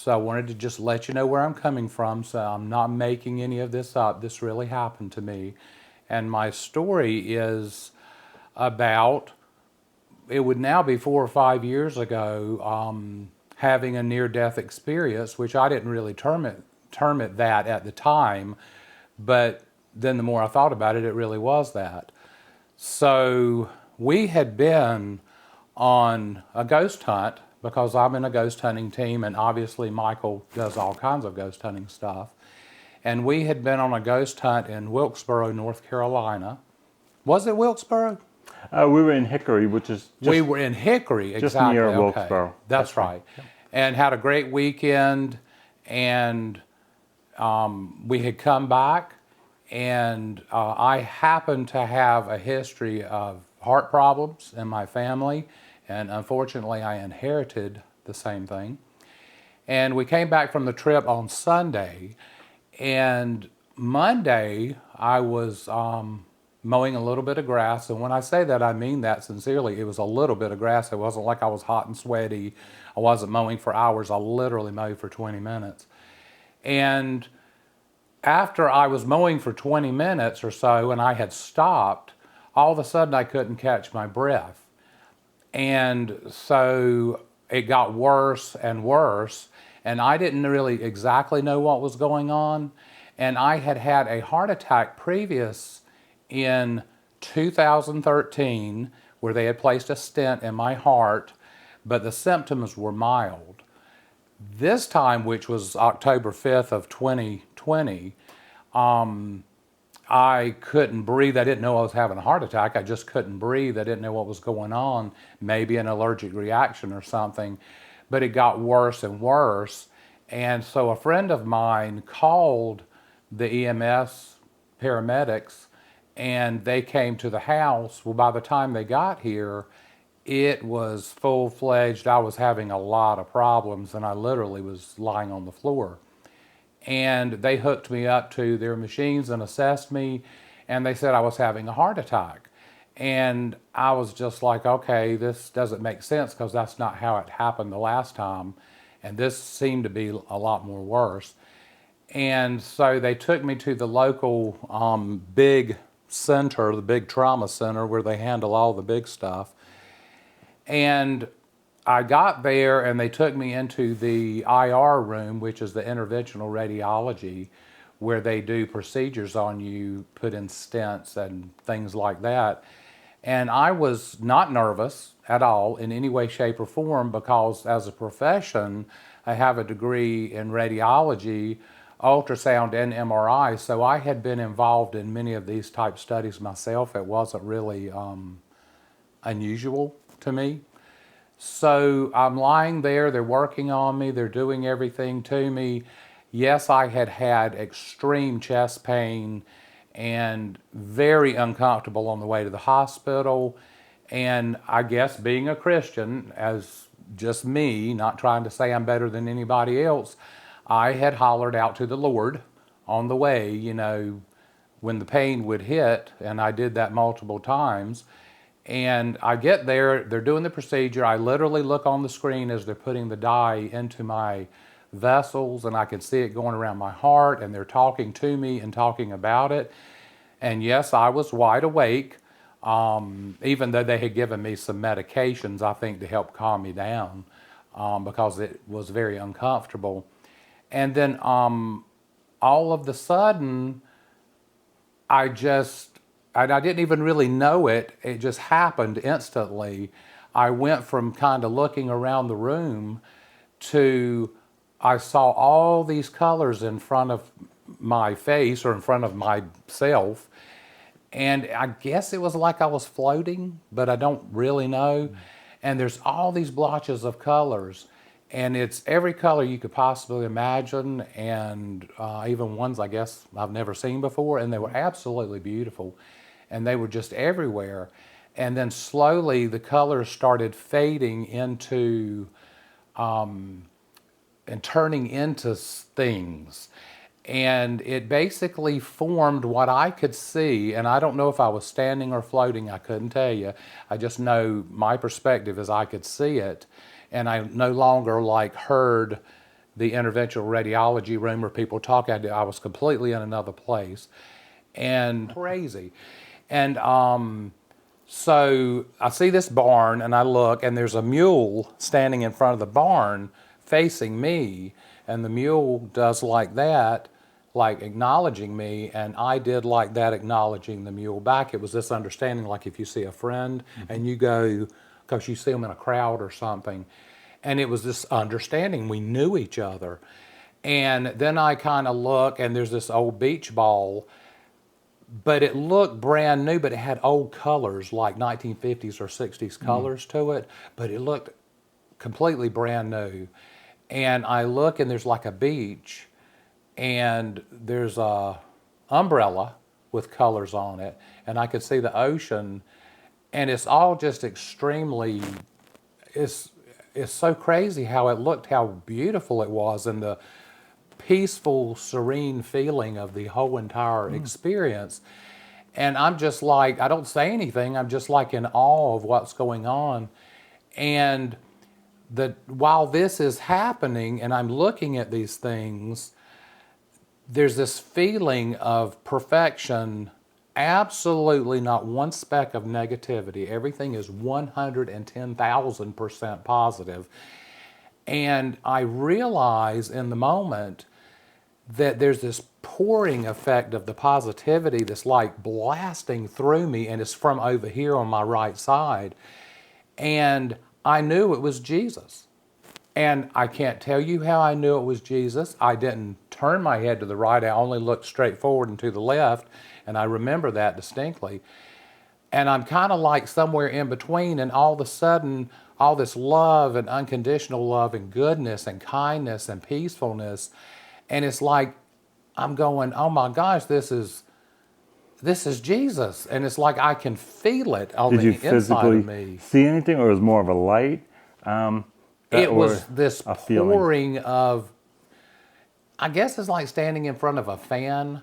So I wanted to just let you know where I'm coming from. So I'm not making any of this up. This really happened to me. And my story is about, it would now be 4 or 5 years ago, having a near-death experience, which I didn't really term it that at the time, but then the more I thought about it, it really was that. So we had been on a ghost hunt because I'm in a ghost hunting team, and obviously Michael does all kinds of ghost hunting stuff. And we had been on a ghost hunt in Wilkesboro, North Carolina. Was it Wilkesboro? We were in Hickory, which is We were in Hickory, just exactly. near Okay. Wilkesboro. That's right. Yep. And had a great weekend, and we had come back, and I happened to have a history of heart problems in my family, and unfortunately I inherited the same thing. And we came back from the trip on Sunday, and Monday I was mowing a little bit of grass, and when I say that, I mean that sincerely. It was a little bit of grass. It wasn't like I was hot and sweaty. I wasn't mowing for hours. I literally mowed for 20 minutes. And after I was mowing for 20 minutes or so and I had stopped, all of a sudden I couldn't catch my breath. And so it got worse and worse, and I didn't really exactly know what was going on. And I had had a heart attack previous in 2013 where they had placed a stent in my heart, but the symptoms were mild. This time, which was October 5th of 2020, I couldn't breathe. I didn't know I was having a heart attack. I just couldn't breathe. I didn't know what was going on, maybe an allergic reaction or something. But it got worse and worse. And so a friend of mine called the EMS paramedics, and they came to the house. Well, by the time they got here, it was full-fledged. I was having a lot of problems, and I literally was lying on the floor. And they hooked me up to their machines and assessed me, and they said I was having a heart attack. And I was just like, okay, this doesn't make sense because that's not how it happened the last time. And this seemed to be a lot more worse. And so they took me to the local big center, the big trauma center where they handle all the big stuff. And I got there and they took me into the IR room, which is the interventional radiology, where they do procedures on you, put in stents and things like that. And I was not nervous at all in any way, shape, or form because as a profession, I have a degree in radiology, ultrasound, and MRI. So I had been involved in many of these type studies myself. It wasn't really unusual to me. So I'm lying there, they're working on me, they're doing everything to me. Yes, I had had extreme chest pain and very uncomfortable on the way to the hospital. And I guess being a Christian, as just me, not trying to say I'm better than anybody else, I had hollered out to the Lord on the way, you know, when the pain would hit, and I did that multiple times. And I get there, they're doing the procedure. I literally look on the screen as they're putting the dye into my vessels, and I can see it going around my heart, and they're talking to me and talking about it. And yes, I was wide awake, even though they had given me some medications, I think, to help calm me down, because it was very uncomfortable. And then all of the sudden, I didn't even really know it. It just happened instantly. I went from kind of looking around the room to I saw all these colors in front of my face or in front of myself. And I guess it was like I was floating, but I don't really know. And there's all these blotches of colors. And it's every color you could possibly imagine, and even ones I guess I've never seen before. And they were absolutely beautiful. And they were just everywhere. And then slowly the colors started fading into and turning into things. And it basically formed what I could see. And I don't know if I was standing or floating. I couldn't tell you. I just know my perspective is I could see it. And I no longer like heard the interventional radiology room where people talk. I was completely in another place and crazy. And so I see this barn and I look, and there's a mule standing in front of the barn facing me, and the mule does like that, like acknowledging me, and I did like that, acknowledging the mule back. It was this understanding, like if you see a friend and you go, because you see them in a crowd or something, and it was this understanding. We knew each other. And then I kind of look, and there's this old beach ball, but it looked brand new, but it had old colors, like 1950s or 60s colors to it, but it looked completely brand new. And I look, and there's like a beach, and there's a umbrella with colors on it, and I could see the ocean, and it's all just extremely, it's so crazy how it looked, how beautiful it was, and the peaceful, serene feeling of the whole entire experience. And I'm just like, I don't say anything, I'm just like in awe of what's going on. And while this is happening and I'm looking at these things, there's this feeling of perfection, absolutely not one speck of negativity. Everything is 110,000% positive. And I realize in the moment that there's this pouring effect of the positivity that's like blasting through me, and it's from over here on my right side. And I knew it was Jesus. And I can't tell you how I knew it was Jesus. I didn't turn my head to the right. I only looked straight forward and to the left, and I remember that distinctly. And I'm kind of like somewhere in between, and all of a sudden, all this love and unconditional love and goodness and kindness and peacefulness, and it's like I'm going, oh my gosh, this is Jesus. And it's like I can feel it on Did you the inside of physically me. see anything, or was it more of a light? It was this a feeling? pouring of, I guess it's like standing in front of a fan,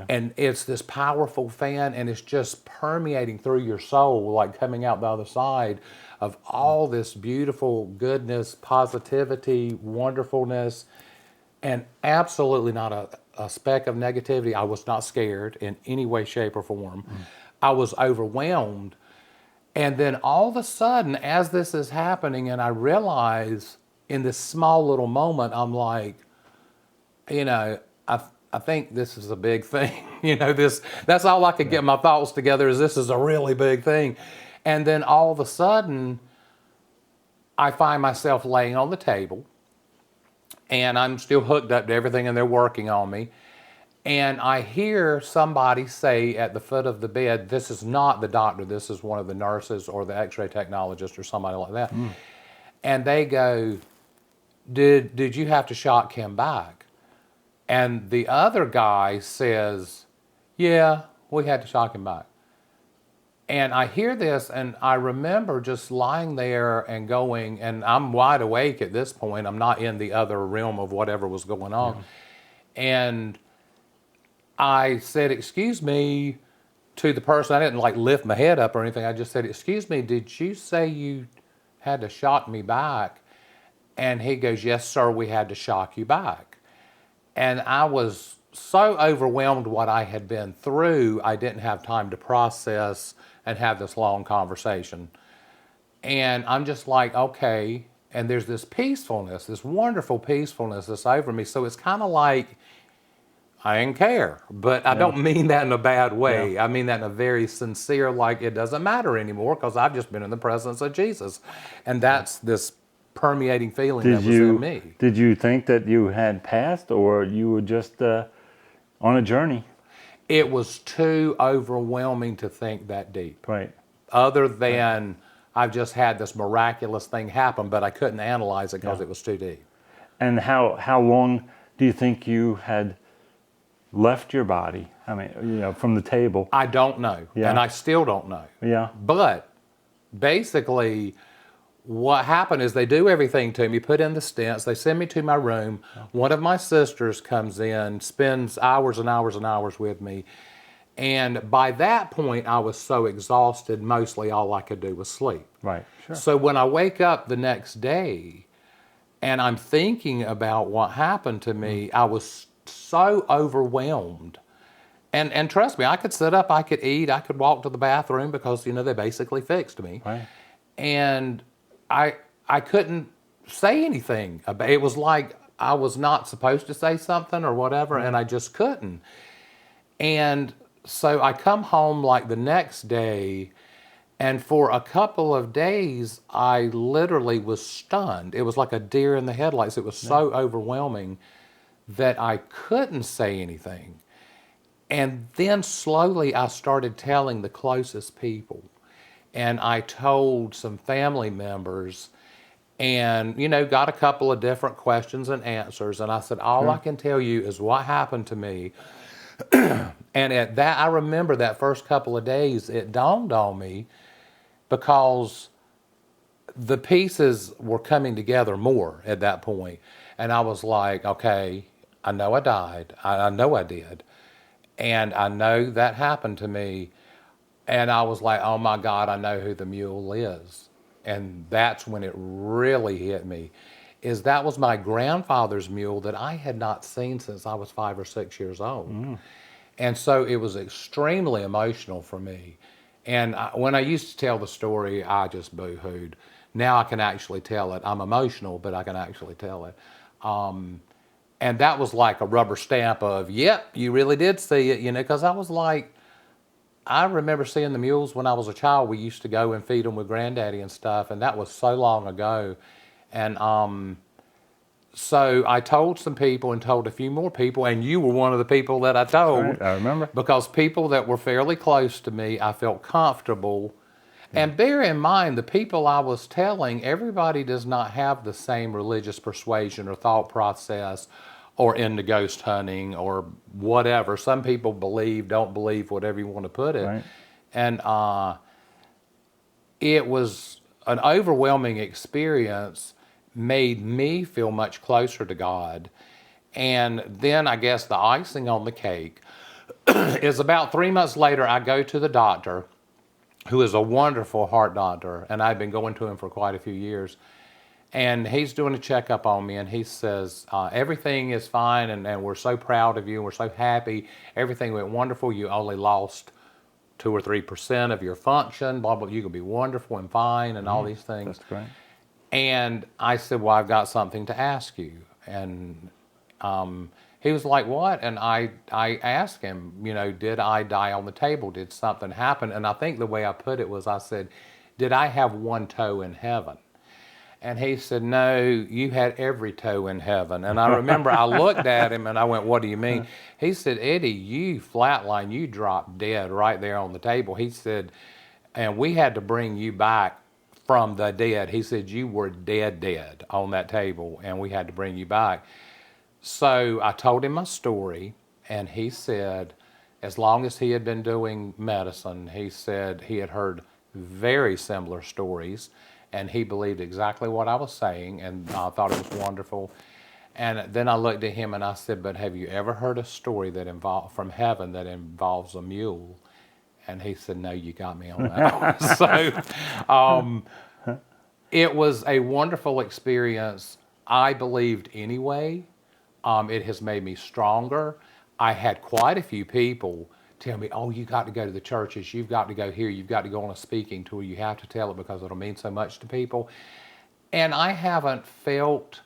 and it's this powerful fan, and it's just permeating through your soul, like coming out the other side of all this beautiful goodness, positivity, wonderfulness, and absolutely not a speck of negativity. I was not scared in any way, shape, or form. I was overwhelmed. And then all of a sudden, as this is happening, and I realize in this small little moment, I'm like, I think this is a big thing. That's all I could get my thoughts together, is this is a really big thing. And then all of a sudden, I find myself laying on the table, and I'm still hooked up to everything, and they're working on me. And I hear somebody say at the foot of the bed, this is not the doctor, this is one of the nurses or the x-ray technologist or somebody like that. And they go, did you have to shock him back? And the other guy says, yeah, we had to shock him back. And I hear this, and I remember just lying there and going, and I'm wide awake at this point. I'm not in the other realm of whatever was going on. And I said, excuse me, to the person. I didn't like lift my head up or anything. I just said, excuse me, did you say you had to shock me back? And he goes, yes, sir, we had to shock you back. And I was so overwhelmed what I had been through, I didn't have time to process and have this long conversation. And I'm just like, okay. And there's this peacefulness, this wonderful peacefulness that's over me. So it's kind of like, I didn't care, but I don't mean that in a bad way. I mean that in a very sincere, like it doesn't matter anymore because I've just been in the presence of Jesus. And that's this permeating feeling that was in me. Did you think that you had passed, or you were just on a journey? It was too overwhelming to think that deep. Right. Other than I've just had this miraculous thing happen, but I couldn't analyze it because it was too deep. And how long do you think you had left your body? I mean, from the table. I don't know, and I still don't know. Yeah. But basically, what happened is they do everything to me, put in the stents, they send me to my room. One of my sisters comes in, spends hours and hours and hours with me. And by that point, I was so exhausted, mostly all I could do was sleep. Right, sure. So when I wake up the next day, And I'm thinking about what happened to me. I was so overwhelmed. And trust me, I could sit up, I could eat, I could walk to the bathroom because, they basically fixed me. Right. And I couldn't say anything about it. Was like I was not supposed to say something or whatever, and I just couldn't. And so I come home like the next day, and for a couple of days, I literally was stunned. It was like a deer in the headlights. It was so overwhelming that I couldn't say anything. And then slowly I started telling the closest people. And I told some family members and, got a couple of different questions and answers. And I said, all I can tell you is what happened to me. And at that, I remember that first couple of days, it dawned on me because the pieces were coming together more at that point. And I was like, okay, I know I died. I know I did. And I know that happened to me. And I was like, oh my God, I know who the mule is. And that's when it really hit me, is that was my grandfather's mule that I had not seen since I was 5 or 6 years old. And so it was extremely emotional for me. And when I used to tell the story, I just boo-hooed. Now I can actually tell it. I'm emotional, but I can actually tell it. And that was like a rubber stamp of, yep, you really did see it, because I was like, I remember seeing the mules when I was a child. We used to go and feed them with Granddaddy and stuff, and that was so long ago. And so I told some people and told a few more people, and you were one of the people that I told. Right, I remember. Because people that were fairly close to me, I felt comfortable. And bear in mind, the people I was telling, everybody does not have the same religious persuasion or thought process or into ghost hunting or whatever. Some people believe, don't believe, whatever you want to put it. Right. And it was an overwhelming experience, made me feel much closer to God. And then I guess the icing on the cake is about 3 months later, I go to the doctor, who is a wonderful heart doctor, and I've been going to him for quite a few years. And he's doing a checkup on me, and he says, everything is fine, and we're so proud of you, and we're so happy. Everything went wonderful. You only lost 2 or 3% of your function, blah, blah. You can be wonderful and fine and all these things. That's great. And I said, well, I've got something to ask you. And he was like, what? And I asked him, did I die on the table? Did something happen? And I think the way I put it was, I said, did I have one toe in heaven? And he said, no, you had every toe in heaven. And I remember I looked at him and I went, what do you mean? He said, Eddie, you flatlined, you dropped dead right there on the table. He said, and we had to bring you back from the dead. He said, you were dead on that table, and we had to bring you back. So I told him my story, and he said, as long as he had been doing medicine, he said he had heard very similar stories, and he believed exactly what I was saying, and I thought it was wonderful. And then I looked at him and I said, but have you ever heard a story that from heaven that involves a mule? And he said, no, you got me on that one. So it was a wonderful experience. I believed anyway. It has made me stronger. I had quite a few people tell me, oh, you got to go to the churches. You've got to go here. You've got to go on a speaking tour. You have to tell it because it'll mean so much to people. And I haven't felt,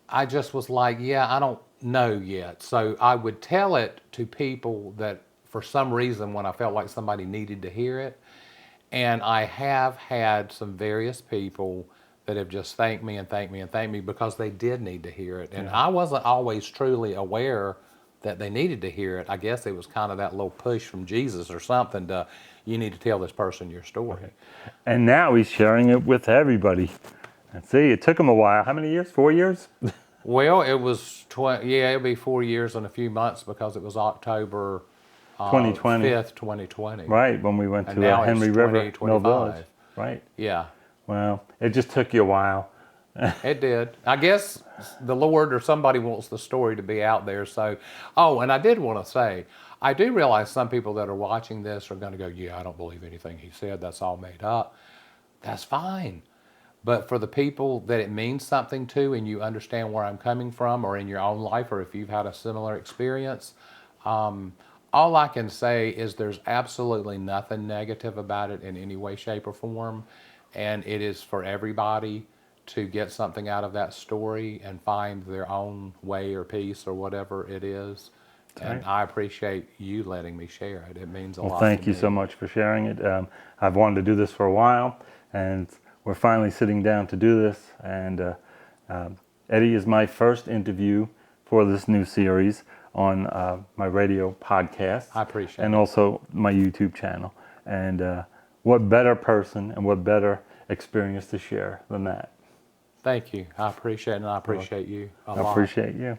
I just was like, yeah, I don't know yet. So I would tell it to people that for some reason when I felt like somebody needed to hear it. And I have had some various people that have just thanked me and thanked me and thanked me because they did need to hear it. And I wasn't always truly aware that they needed to hear it. I guess it was kind of that little push from Jesus or something to, you need to tell this person your story. Okay. And now he's sharing it with everybody. And see, it took him a while. How many years? 4 years? Well, it was, it'll be 4 years and a few months because it was October 2020. 5th, 2020. Right, when we went And to now Henry it's River, 2025. Mill Village. Right. Yeah. Well, it just took you a while. It did. I guess the Lord or somebody wants the story to be out there. So, and I did want to say, I do realize some people that are watching this are going to go, yeah, I don't believe anything he said. That's all made up. That's fine. But for the people that it means something to, and you understand where I'm coming from, or in your own life, or if you've had a similar experience, all I can say is there's absolutely nothing negative about it in any way, shape, or form. And it is for everybody to get something out of that story and find their own way or piece or whatever it is. And right. I appreciate you letting me share it. It means a Well, lot thank to you me. so much for sharing it. I've wanted to do this for a while, and we're finally sitting down to do this. And Eddie is my first interview for this new series on my radio podcast. I appreciate and it. also my YouTube channel. And what better person and what better experience to share than that? Thank you. I appreciate it, and I appreciate you a I lot. appreciate you.